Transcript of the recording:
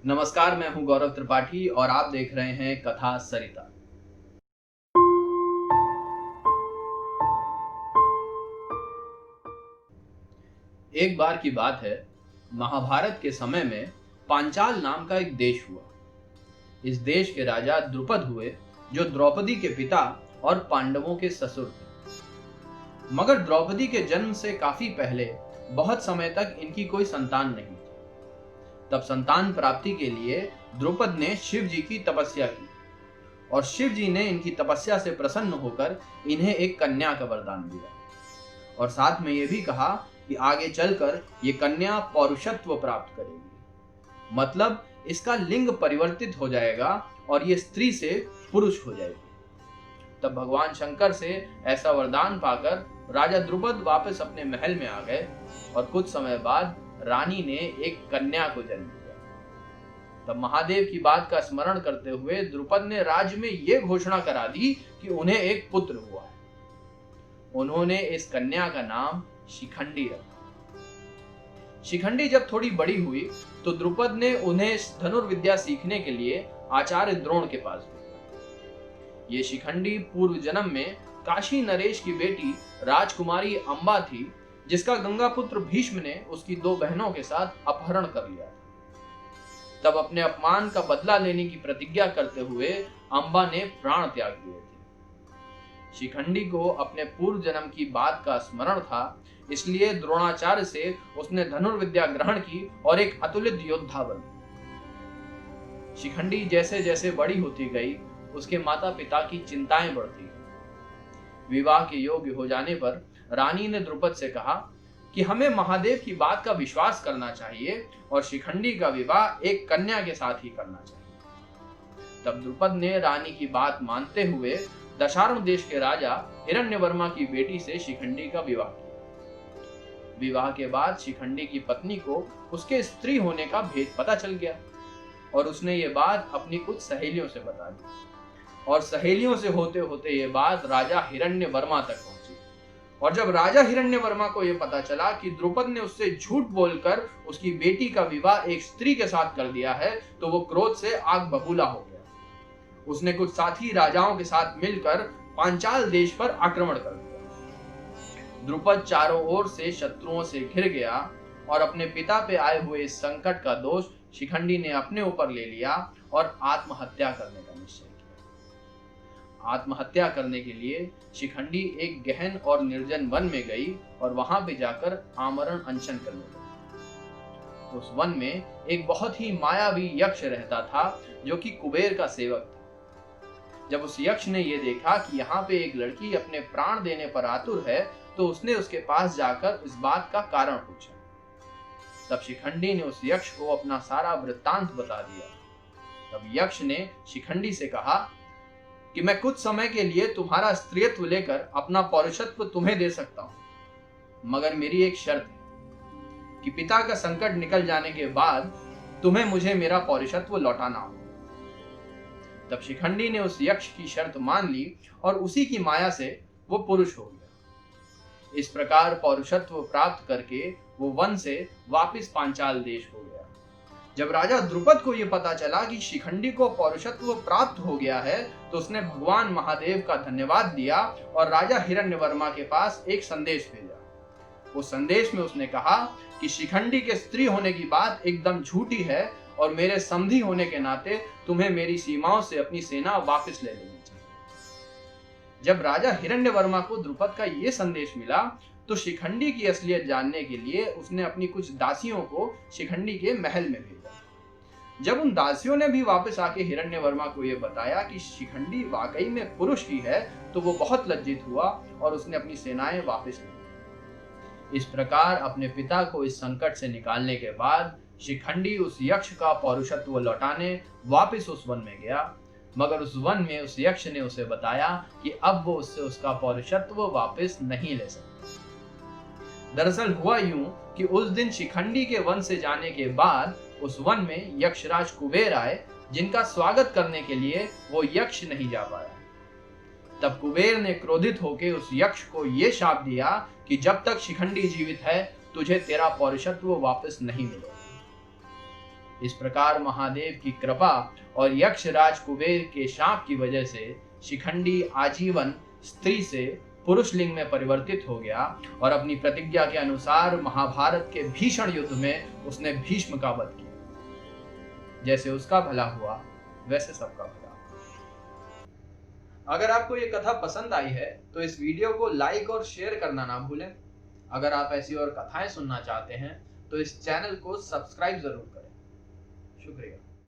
नमस्कार, मैं हूं गौरव त्रिपाठी और आप देख रहे हैं कथा सरिता। एक बार की बात है, महाभारत के समय में पांचाल नाम का एक देश हुआ। इस देश के राजा द्रुपद हुए, जो द्रौपदी के पिता और पांडवों के ससुर थे। मगर द्रौपदी के जन्म से काफी पहले बहुत समय तक इनकी कोई संतान नहीं थी। तब संतान प्राप्ति के लिए द्रुपद ने शिव जी की तपस्या की और शिव जी ने इनकी तपस्या से प्रसन्न होकर इन्हें एक कन्या का वरदान दिया और साथ में यह भी कहा कि आगे चलकर ये कन्या पौरुषत्व प्राप्त करेगी, मतलब इसका लिंग परिवर्तित हो जाएगा और ये स्त्री से पुरुष हो जाएगी। तब भगवान शंकर से ऐसा वरदान पाकर राजा द्रुपद वापस अपने महल में आ गए और कुछ समय बाद रानी ने एक कन्या को जन्म दिया। तब महादेव की बात का स्मरण करते हुए द्रुपद ने राज्य में यह घोषणा करा दी कि उन्हें एक पुत्र हुआ है। उन्होंने इस कन्या का नाम शिखंडी रखा। शिखंडी जब थोड़ी बड़ी हुई तो द्रुपद ने उन्हें धनुर्विद्या सीखने के लिए आचार्य द्रोण के पास भेजा। ये शिखंडी पूर्व जन्म में काशी नरेश की बेटी राजकुमारी अंबा थी, जिसका गंगापुत्र भीष्म ने उसकी 2 बहनों के साथ अपहरण कर लिया था। तब अपने अपमान का बदला लेने की प्रतिज्ञा करते हुए अंबा ने प्राण त्याग दिए थे। शिखंडी को अपने पूर्व जन्म की बात का स्मरण था, इसलिए द्रोणाचार्य से उसने धनुर्विद्या ग्रहण की और एक अतुलित योद्धा बनी। शिखंडी जैसे जैसे बड़ी होती गई, उसके माता पिता की चिंताएं बढ़ती गई। विवाह के योग्य हो जाने पर रानी ने द्रुपद से कहा कि हमें महादेव की बात का विश्वास करना चाहिए और शिखंडी का विवाह एक कन्या के साथ ही करना चाहिए। तब द्रुपद ने रानी की बात मानते हुए दशारण देश के राजा हिरण्यवर्मा की बेटी से शिखंडी का विवाह किया। विवाह के बाद शिखंडी की पत्नी को उसके स्त्री होने का भेद पता चल गया और उसने ये बात अपनी कुछ सहेलियों से बता दी और सहेलियों से होते होते ये बात राजा हिरण्यवर्मा तक पहुंची। और जब राजा हिरण्यवर्मा को यह पता चला कि द्रुपद ने उससे झूठ बोलकर उसकी बेटी का विवाह एक स्त्री के साथ कर दिया है, तो वो क्रोध से आग बबूला हो गया। उसने कुछ साथी राजाओं के साथ मिलकर पांचाल देश पर आक्रमण कर दिया। द्रुपद चारों ओर से शत्रुओं से घिर गया और अपने पिता पे आए हुए इस संकट का दोष शिखंडी ने अपने ऊपर ले लिया और आत्महत्या करने का निश्चय किया। आत्महत्या करने के लिए शिखंडी एक गहन और निर्जन वन में गई और वहां पे जाकर आमरण अनशन करने लगी। उस वन में एक बहुत ही मायावी यक्ष रहता था, जो कि कुबेर का सेवक था। जब उस यक्ष ने यह देखा कि यहाँ पे एक लड़की अपने प्राण देने पर आतुर है, तो उसने उसके पास जाकर इस बात का कारण पूछा। तब शिखंडी ने उस यक्ष को अपना सारा वृत्तांत बता दिया। तब यक्ष ने शिखंडी से कहा कि मैं कुछ समय के लिए तुम्हारा स्त्रीत्व लेकर अपना पौरुषत्व तुम्हें दे सकता हूं, मगर मेरी एक शर्त है कि पिता का संकट निकल जाने के बाद तुम्हें मुझे मेरा पौरुषत्व लौटाना हो। तब शिखंडी ने उस यक्ष की शर्त मान ली और उसी की माया से वो पुरुष हो गया। इस प्रकार पौरुषत्व प्राप्त करके वो वन से वापिस पांचाल देश हो गया। जब राजा द्रुपद को यह पता चला कि शिखंडी को पौरुषत्व प्राप्त हो गया है, तो उसने भगवान महादेव का धन्यवाद दिया और राजा हिरण्यवर्मा के पास एक संदेश भेजा। उस संदेश में उसने कहा कि शिखंडी के स्त्री होने की बात एकदम झूठी है और मेरे समधी होने के नाते तुम्हें मेरी सीमाओं से अपनी सेना वापस ले लेनी चाहिए। जब राजा हिरण्यवर्मा को द्रुपद का यह संदेश मिला, तो शिखंडी की असलियत जानने के लिए उसने अपनी कुछ दासियों को शिखंडी के महल में भेजा। जब उन दासियों ने भी वापस आके हिरण्यवर्मा को यह बताया कि शिखंडी वाकई में पुरुष ही है, तो वो बहुत लज्जित हुआ और उसने अपनी सेनाएं वापस ली। इस प्रकार अपने पिता को इस संकट से निकालने के बाद शिखंडी उस यक्ष का पौरुषत्व लौटाने वापस उस वन में गया, मगर उस वन में उस यक्ष ने उसे बताया कि अब वो उससे उसका पौरुषत्व वापस नहीं ले सकता। दरअसल हुआ यूं कि उस दिन शिखंडी के वन से जाने के बाद उस वन में यक्षराज कुबेर आए, जिनका स्वागत करने के लिए वो यक्ष नहीं जा पाया। तब कुबेर ने क्रोधित होकर उस यक्ष को यह शाप दिया कि जब तक शिखंडी जीवित है तुझे तेरा पौरुषत्व वापस नहीं मिलेगा। इस प्रकार महादेव की कृपा और यक्षराज कुबेर के शाप की वजह से शिखंडी आजीवन स्त्री से पुरुष लिंग में परिवर्तित हो गया और अपनी प्रतिज्ञा के अनुसार महाभारत के भीषण युद्ध में उसने भीष्म का वध किया। जैसे उसका भला हुआ वैसे सबका भला। अगर आपको ये कथा पसंद आई है तो इस वीडियो को लाइक और शेयर करना ना भूलें। अगर आप ऐसी और कथाएं सुनना चाहते हैं तो इस चैनल को सब्सक्राइब जरूर करें। शुक्रिया।